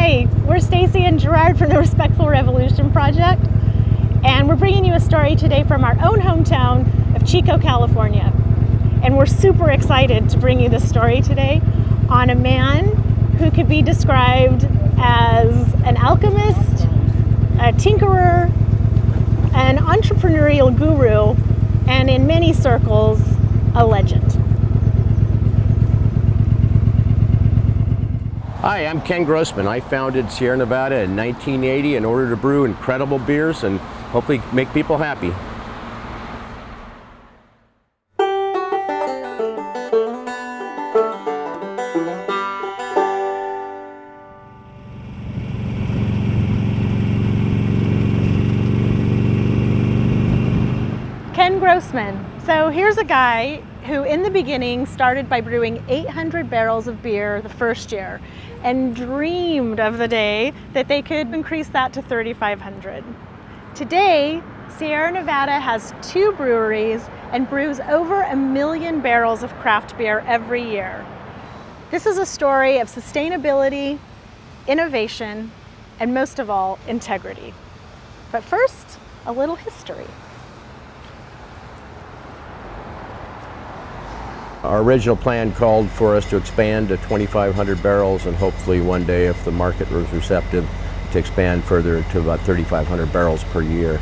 Hi, we're Stacy and Gerard from the Respectful Revolution Project, and we're bringing you a story today from our own hometown of Chico, California. And we're super excited to bring you this story today on a man who could be described as an alchemist, a tinkerer, an entrepreneurial guru, and in many circles, a legend. Hi, I'm Ken Grossman. I founded Sierra Nevada in 1980 in order to brew incredible beers and hopefully make people happy. Ken Grossman. So here's a guy who in the beginning started by brewing 800 barrels of beer the first year and dreamed of the day that they could increase that to 3,500. Today, Sierra Nevada has 2 breweries and brews over 1 million barrels of craft beer every year. This is a story of sustainability, innovation, and most of all, integrity. But first, a little history. Our original plan called for us to expand to 2,500 barrels and hopefully one day, if the market was receptive, to expand further to about 3,500 barrels per year.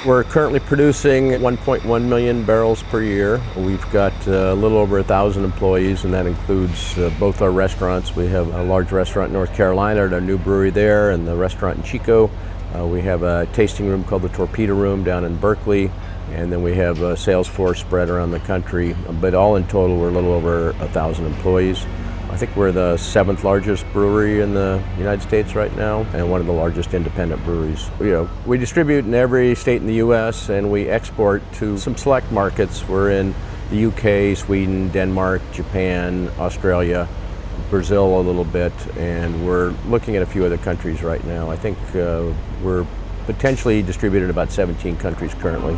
We're currently producing 1.1 million barrels per year. We've got a little over 1,000 employees, and that includes both our restaurants. We have a large restaurant in North Carolina at our new brewery there, and the restaurant in Chico. We have a tasting room called the Torpedo Room down in Berkeley. And then we have a sales force spread around the country, but all in total we're a little over 1,000 employees. I think we're the 7th largest brewery in the United States right now, and one of the largest independent breweries. We distribute in every state in the U.S. and we export to some select markets. We're in the UK, Sweden, Denmark, Japan, Australia, Brazil a little bit, and we're looking at a few other countries right now. I think we're potentially distributed in about 17 countries currently.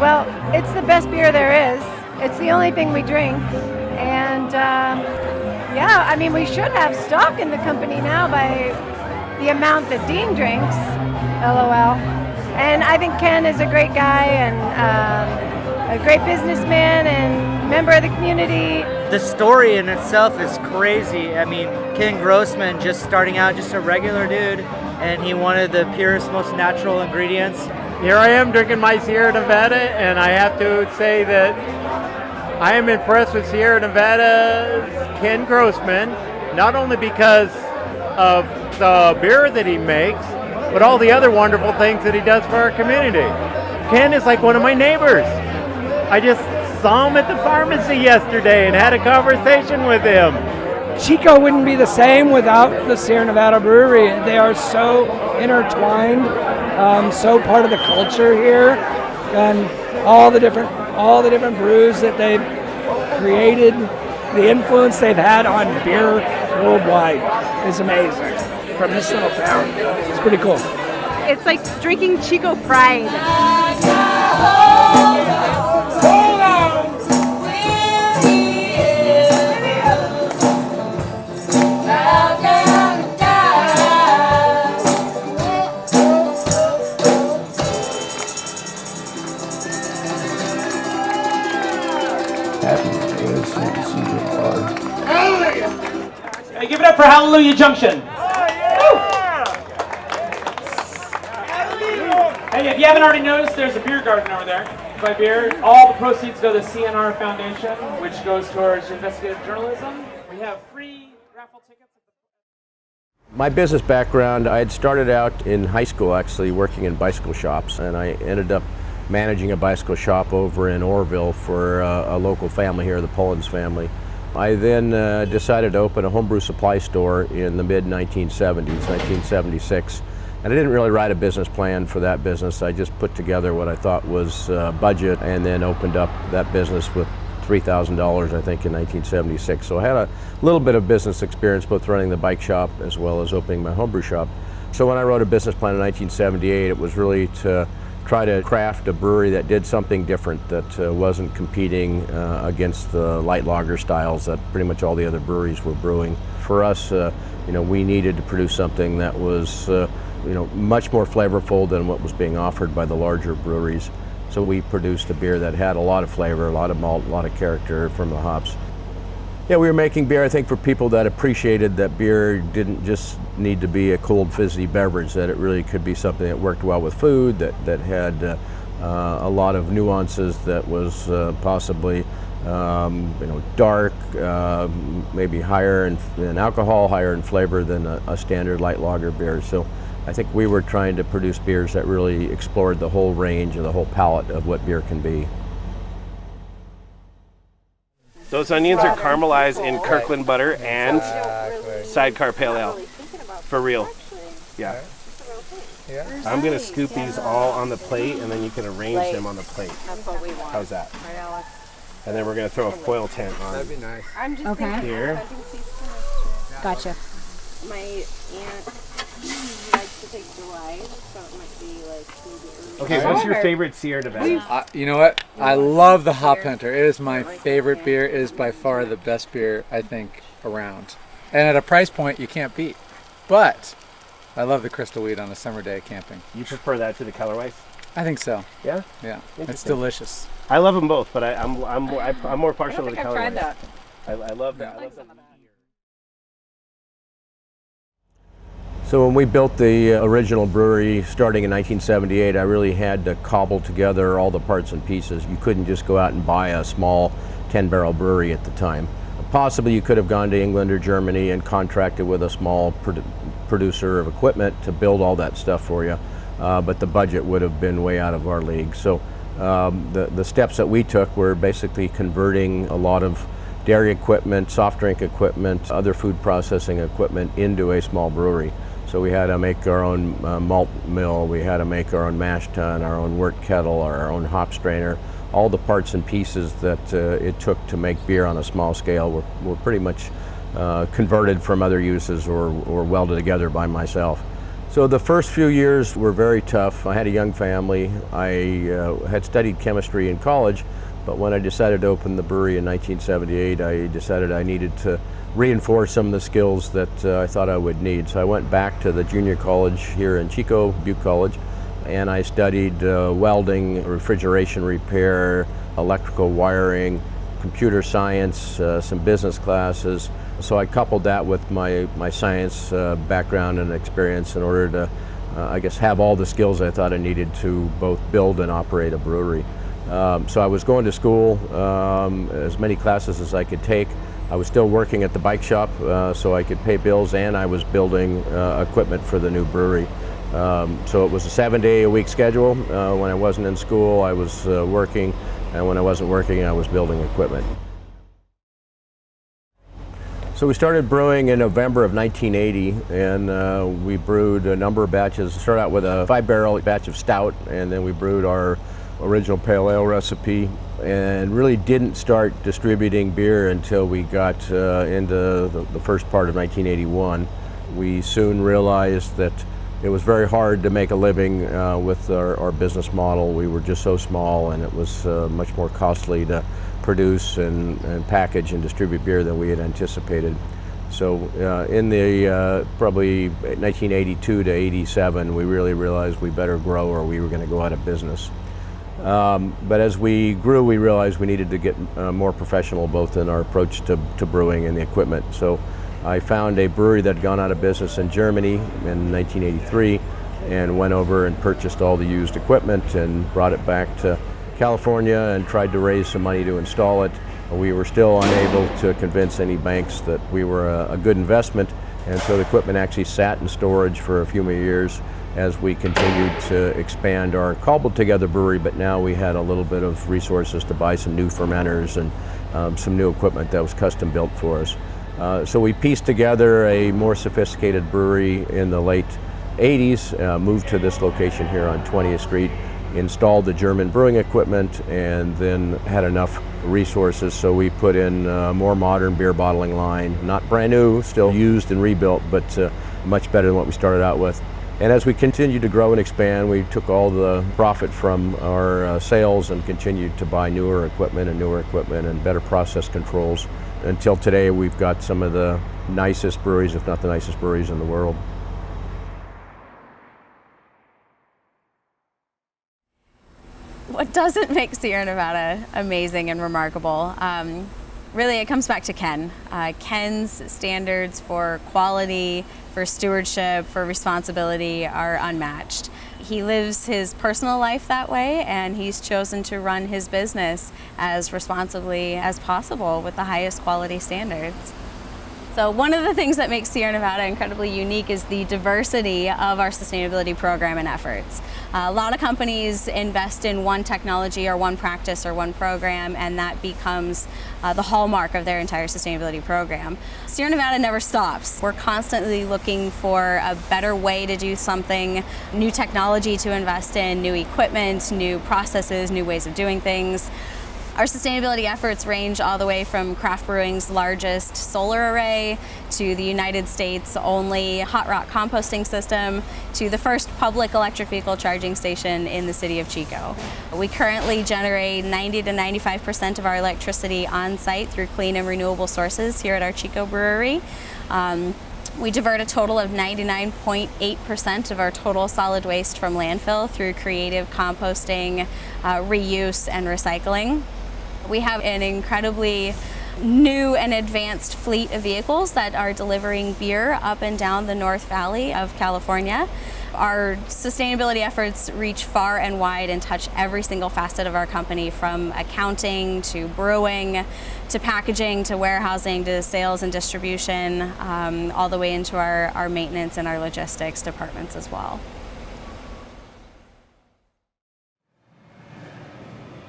Well, it's the best beer there is. It's the only thing we drink. And yeah, I mean, we should have stock in the company now by the amount that Dean drinks, LOL. And I think Ken is a great guy and a great businessman and member of the community. The story in itself is crazy. I mean, Ken Grossman just starting out, just a regular dude, and he wanted the purest, most natural ingredients. Here I am drinking my Sierra Nevada, and I have to say that I am impressed with Sierra Nevada's Ken Grossman, not only because of the beer that he makes, but all the other wonderful things that he does for our community. Ken is like one of my neighbors. I just saw him at the pharmacy yesterday and had a conversation with him. Chico wouldn't be the same without the Sierra Nevada Brewery. They are so intertwined, so part of the culture here, and all the different brews that they've created, the influence they've had on beer worldwide is amazing. From this little town, it's pretty cool. It's like drinking Chico Pride. Hey, give it up for Hallelujah Junction. Hey, if you haven't already noticed, there's a beer garden over there. By beer, all the proceeds go to the CNR Foundation, which goes towards investigative journalism. We have free raffle tickets. My business background, I had started out in high school actually working in bicycle shops, and I ended up managing a bicycle shop over in Orville for a local family here, the Pullins family. I then decided to open a homebrew supply store in the mid-1970s, 1976. And I didn't really write a business plan for that business. I just put together what I thought was budget and then opened up that business with $3,000, I think, in 1976. So I had a little bit of business experience both running the bike shop as well as opening my homebrew shop. So when I wrote a business plan in 1978, it was really to try to craft a brewery that did something different, that wasn't competing against the light lager styles that pretty much all the other breweries were brewing. For us, we needed to produce something that was much more flavorful than what was being offered by the larger breweries. So we produced a beer that had a lot of flavor, a lot of malt, a lot of character from the hops. Yeah, we were making beer, I think, for people that appreciated that beer didn't just need to be a cold, fizzy beverage, that it really could be something that worked well with food, that had a lot of nuances, that was possibly dark, maybe higher in alcohol, higher in flavor than a standard light lager beer. So I think we were trying to produce beers that really explored the whole range or the whole palette of what beer can be. Those onions are caramelized in Kirkland butter and Sidecar Pale Ale. For real. Yeah. I'm going to scoop these all on the plate, and then you can arrange them on the plate. How's that? And then we're going to throw a foil tent on. That'd be nice. Okay. Here. Gotcha. My aunt likes to take July, so it might be like maybe early. Okay, what's your favorite Sierra Nevada? You know what? I love the Hop Hunter. It is my favorite beer. It is by far the best beer, I think, around. And at a price point you can't beat. But I love the Crystal Wheat on a summer day camping. You prefer that to the Keller Weiss? I think so. Yeah? Yeah. It's delicious. I love them both, but I'm more partial to the Keller Weiss. That. I love that. I love that. So when we built the original brewery starting in 1978, I really had to cobble together all the parts and pieces. You couldn't just go out and buy a small 10-barrel brewery at the time. Possibly you could have gone to England or Germany and contracted with a small producer of equipment to build all that stuff for you, but the budget would have been way out of our league. So the steps that we took were basically converting a lot of dairy equipment, soft drink equipment, other food processing equipment into a small brewery. So we had to make our own malt mill, we had to make our own mash tun, our own wort kettle, our own hop strainer. All the parts and pieces that it took to make beer on a small scale were pretty much converted from other uses or welded together by myself. So the first few years were very tough. I had a young family. I had studied chemistry in college, but when I decided to open the brewery in 1978, I decided I needed to reinforce some of the skills that I thought I would need. So I went back to the junior college here in Chico, Butte College, and I studied welding, refrigeration repair, electrical wiring, computer science, some business classes. So I coupled that with my science background and experience in order to, have all the skills I thought I needed to both build and operate a brewery. So I was going to school, as many classes as I could take. I was still working at the bike shop so I could pay bills, and I was building equipment for the new brewery. So it was a 7-day-a-week schedule. When I wasn't in school, I was working, and when I wasn't working, I was building equipment. So we started brewing in November of 1980, and we brewed a number of batches. Started out with a 5-barrel batch of stout, and then we brewed our original pale ale recipe, and really didn't start distributing beer until we got into the first part of 1981. We soon realized that it was very hard to make a living with our business model. We were just so small, and it was much more costly to produce and package and distribute beer than we had anticipated. So in the probably 1982 to 87, we really realized we better grow or we were going to go out of business. But as we grew, we realized we needed to get more professional both in our approach to brewing and the equipment. So I found a brewery that had gone out of business in Germany in 1983 and went over and purchased all the used equipment and brought it back to California and tried to raise some money to install it. We were still unable to convince any banks that we were a good investment, And so the equipment actually sat in storage for a few more years as we continued to expand our cobbled together brewery, but now we had a little bit of resources to buy some new fermenters and some new equipment that was custom built for us. So we pieced together a more sophisticated brewery in the late 80s, moved to this location here on 20th Street, installed the German brewing equipment, and then had enough resources, so we put in a more modern beer bottling line, not brand new, still used and rebuilt, but much better than what we started out with. And as we continued to grow and expand, we took all the profit from our sales and continued to buy newer equipment and better process controls. Until today, we've got some of the nicest breweries, if not the nicest breweries in the world. What doesn't make Sierra Nevada amazing and remarkable? Really, it comes back to Ken. Ken's standards for quality, for stewardship, for responsibility are unmatched. He lives his personal life that way, and he's chosen to run his business as responsibly as possible with the highest quality standards. So one of the things that makes Sierra Nevada incredibly unique is the diversity of our sustainability program and efforts. A lot of companies invest in one technology or one practice or one program, and that becomes the hallmark of their entire sustainability program. Sierra Nevada never stops. We're constantly looking for a better way to do something, new technology to invest in, new equipment, new processes, new ways of doing things. Our sustainability efforts range all the way from craft brewing's largest solar array to the United States' only hot rock composting system to the first public electric vehicle charging station in the city of Chico. We currently generate 90 to 95% of our electricity on site through clean and renewable sources here at our Chico brewery. We divert a total of 99.8% of our total solid waste from landfill through creative composting, reuse, and recycling. We have an incredibly new and advanced fleet of vehicles that are delivering beer up and down the North Valley of California. Our sustainability efforts reach far and wide and touch every single facet of our company, from accounting to brewing to packaging to warehousing to sales and distribution, all the way into our maintenance and our logistics departments as well.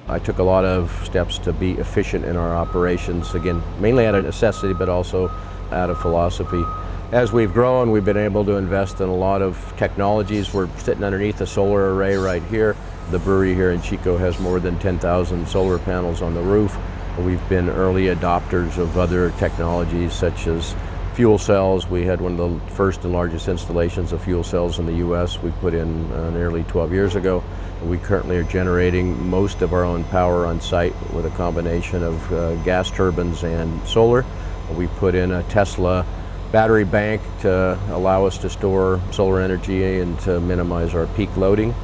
I took a lot of steps to be efficient in our operations, again, mainly out of necessity, but also out of philosophy. As we've grown, we've been able to invest in a lot of technologies. We're sitting underneath a solar array right here. The brewery here in Chico has more than 10,000 solar panels on the roof. We've been early adopters of other technologies such as fuel cells. We had one of the first and largest installations of fuel cells in the U.S. we put in nearly 12 years ago. We currently are generating most of our own power on site with a combination of gas turbines and solar. We put in a Tesla battery bank to allow us to store solar energy and to minimize our peak loading.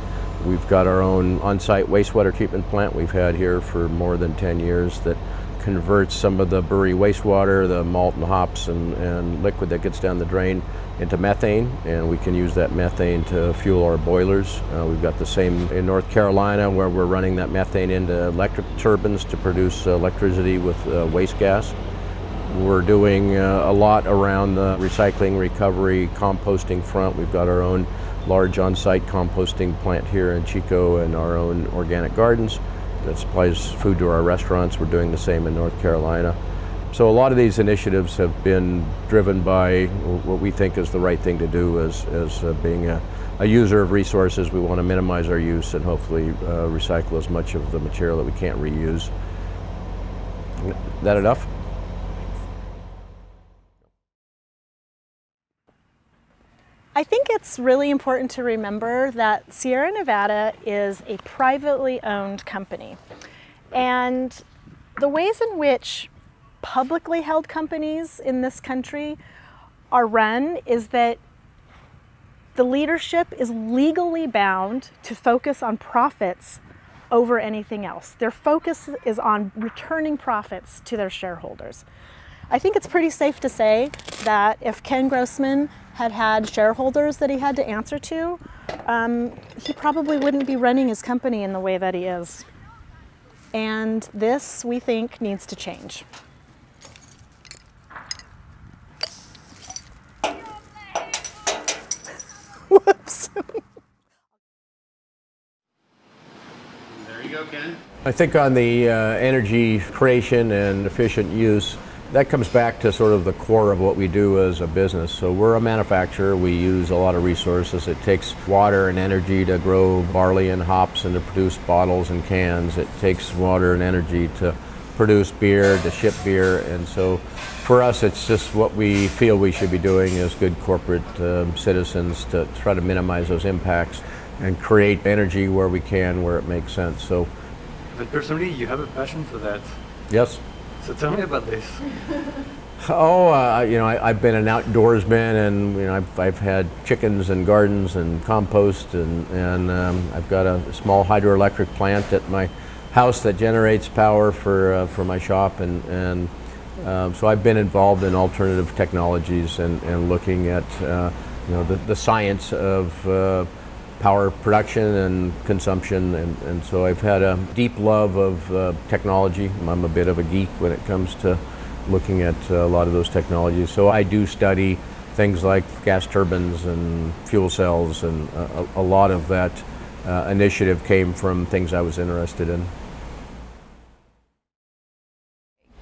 We've got our own on-site wastewater treatment plant we've had here for more than 10 years that converts some of the brewery wastewater, the malt and hops and liquid that gets down the drain, into methane, and we can use that methane to fuel our boilers. We've got the same in North Carolina, where we're running that methane into electric turbines to produce electricity with waste gas. We're doing a lot around the recycling, recovery, composting front. We've got our own large on-site composting plant here in Chico and our own organic gardens that supplies food to our restaurants. We're doing the same in North Carolina. So a lot of these initiatives have been driven by what we think is the right thing to do as being a user of resources. We want to minimize our use and hopefully recycle as much of the material that we can't reuse. Is that enough? I think it's really important to remember that Sierra Nevada is a privately owned company. And the ways in which publicly held companies in this country are run is that the leadership is legally bound to focus on profits over anything else. Their focus is on returning profits to their shareholders. I think it's pretty safe to say that if Ken Grossman had shareholders that he had to answer to, he probably wouldn't be running his company in the way that he is. And this, we think, needs to change. Whoops. There you go, Ken. I think on the energy creation and efficient use, that comes back to sort of the core of what we do as a business. So we're a manufacturer. We use a lot of resources. It takes water and energy to grow barley and hops and to produce bottles and cans. It takes water and energy to produce beer, to ship beer. And so for us, it's just what we feel we should be doing as good corporate citizens to try to minimize those impacts and create energy where we can, where it makes sense. So, but personally, you have a passion for that. yes. So tell me about this. I've been an outdoorsman, and I've had chickens and gardens and compost, and I've got a small hydroelectric plant at my house that generates power for my shop, and so I've been involved in alternative technologies and looking at the science of power production and consumption, and so I've had a deep love of technology. I'm a bit of a geek when it comes to looking at a lot of those technologies. So I do study things like gas turbines and fuel cells, and a lot of that initiative came from things I was interested in.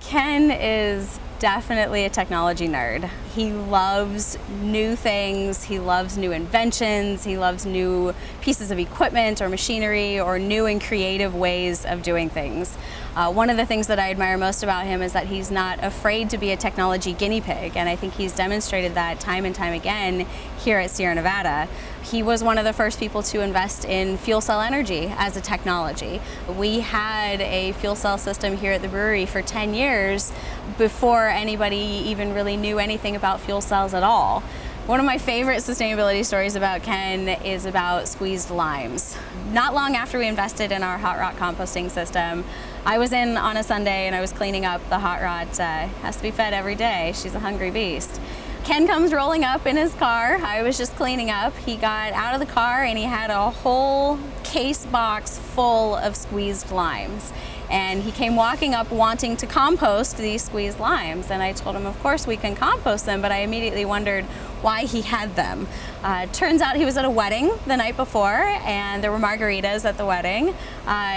Ken is definitely a technology nerd. He loves new things, he loves new inventions, he loves new pieces of equipment or machinery or new and creative ways of doing things. One of the things that I admire most about him is that he's not afraid to be a technology guinea pig, and I think he's demonstrated that time and time again here at Sierra Nevada. He was one of the first people to invest in fuel cell energy as a technology. We had a fuel cell system here at the brewery for 10 years before anybody even really knew anything about fuel cells at all. One of my favorite sustainability stories about Ken is about squeezed limes. Not long after we invested in our hot rot composting system, I was in on a Sunday and I was cleaning up. The hot rot has to be fed every day. She's a hungry beast. Ken comes rolling up in his car. I was just cleaning up. He got out of the car and he had a whole case box full of squeezed limes. And he came walking up wanting to compost these squeezed limes. And I told him, of course we can compost them, but I immediately wondered why he had them. Turns out he was at a wedding the night before and there were margaritas at the wedding.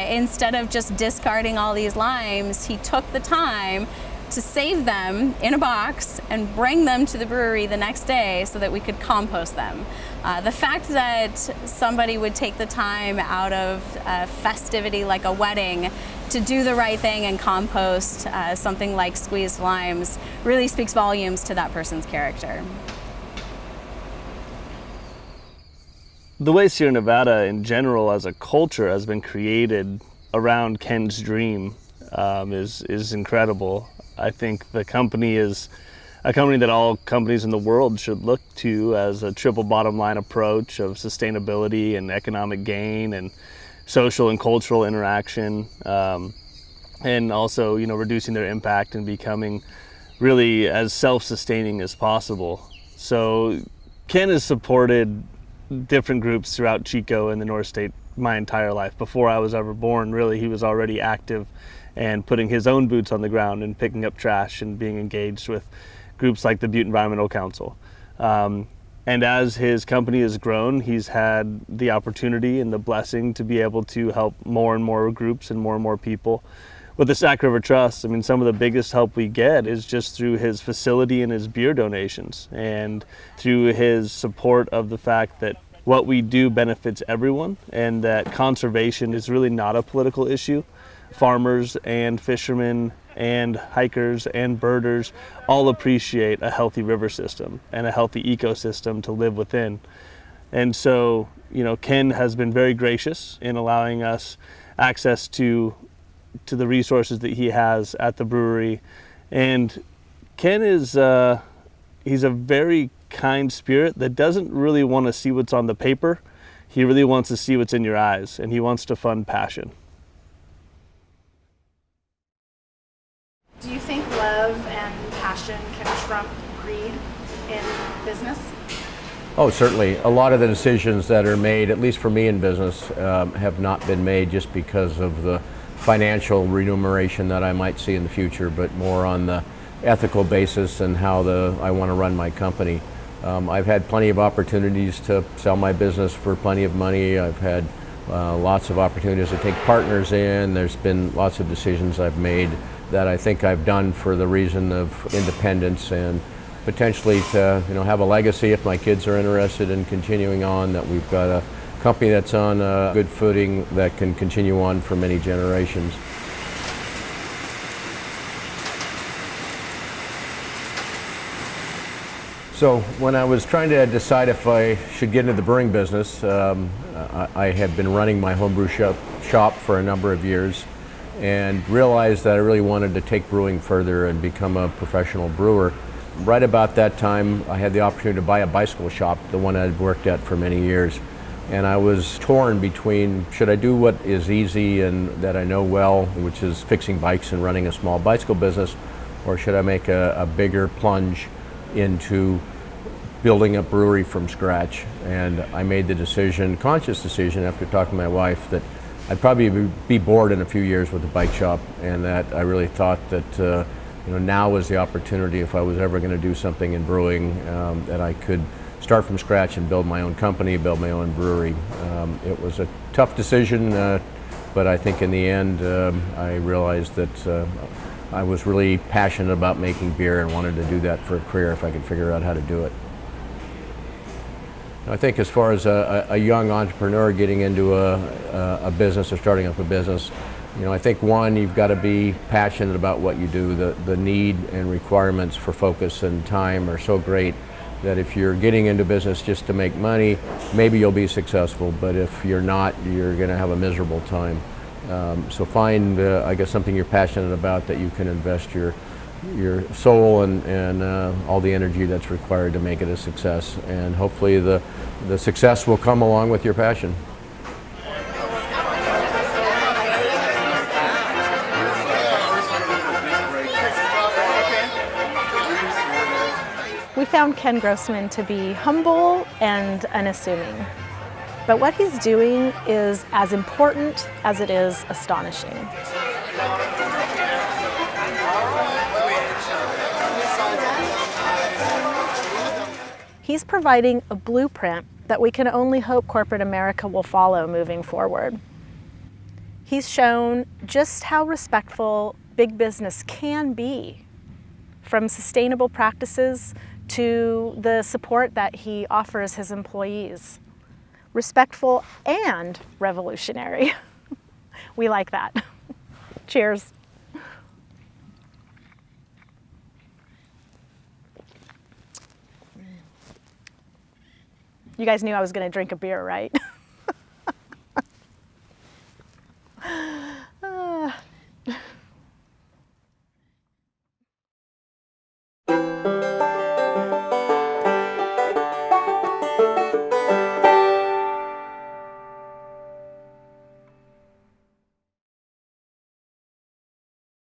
Instead of just discarding all these limes, he took the time to save them in a box and bring them to the brewery the next day so that we could compost them. The fact that somebody would take the time out of a festivity like a wedding to do the right thing and compost something like squeezed limes really speaks volumes to that person's character. The way Sierra Nevada in general as a culture has been created around Ken's dream is incredible. I think the company is a company that all companies in the world should look to as a triple bottom line approach of sustainability and economic gain and social and cultural interaction, and also reducing their impact and becoming really as self-sustaining as possible. So Ken has supported different groups throughout Chico and the North State my entire life. Before I was ever born, really, he was already active and putting his own boots on the ground and picking up trash and being engaged with groups like the Butte Environmental Council. And as his company has grown, he's had the opportunity and the blessing to be able to help more and more groups and more people. With the Sac River Trust, I mean, some of the biggest help we get is just through his facility and his beer donations, and through his support of the fact that what we do benefits everyone and that conservation is really not a political issue. Farmers and fishermen and hikers and birders all appreciate a healthy river system and a healthy ecosystem to live within. And so, Ken has been very gracious in allowing us access to the resources that he has at the brewery. And Ken is he's a very kind spirit that doesn't really want to see what's on the paper. He really wants to see what's in your eyes, and he wants to fund passion. Do you think love and passion can trump greed in business? Oh, certainly. A lot of the decisions that are made, at least for me in business, have not been made just because of the financial remuneration that I might see in the future, but more on the ethical basis and how I want to run my company. I've had plenty of opportunities to sell my business for plenty of money. I've had lots of opportunities to take partners in. There's been lots of decisions I've made that I think I've done for the reason of independence and potentially to have a legacy if my kids are interested in continuing on, that we've got a company that's on a good footing that can continue on for many generations. So when I was trying to decide if I should get into the brewing business, I had been running my homebrew shop for a number of years and realized that I really wanted to take brewing further and become a professional brewer. Right about that time, I had the opportunity to buy a bicycle shop, the one I'd worked at for many years. And I was torn between, should I do what is easy and that I know well, which is fixing bikes and running a small bicycle business, or should I make a bigger plunge into building a brewery from scratch? And I made the decision, conscious decision, after talking to my wife, that I'd probably be bored in a few years with the bike shop, and that I really thought that now was the opportunity, if I was ever going to do something in brewing, that I could start from scratch and build my own company, build my own brewery. It was a tough decision, but I think in the end I realized that I was really passionate about making beer and wanted to do that for a career if I could figure out how to do it. I think as far as a young entrepreneur getting into a business or starting up a business, I think one, you've got to be passionate about what you do. The need and requirements for focus and time are so great that if you're getting into business just to make money, maybe you'll be successful, but if you're not, you're going to have a miserable time. So find, I guess, something you're passionate about that you can invest your soul and all the energy that's required to make it a success. And hopefully the success will come along with your passion. We found Ken Grossman to be humble and unassuming. But what he's doing is as important as it is astonishing. He's providing a blueprint that we can only hope corporate America will follow moving forward. He's shown just how respectful big business can be, from sustainable practices to the support that he offers his employees. Respectful and revolutionary. We like that. Cheers. You guys knew I was going to drink a beer, right?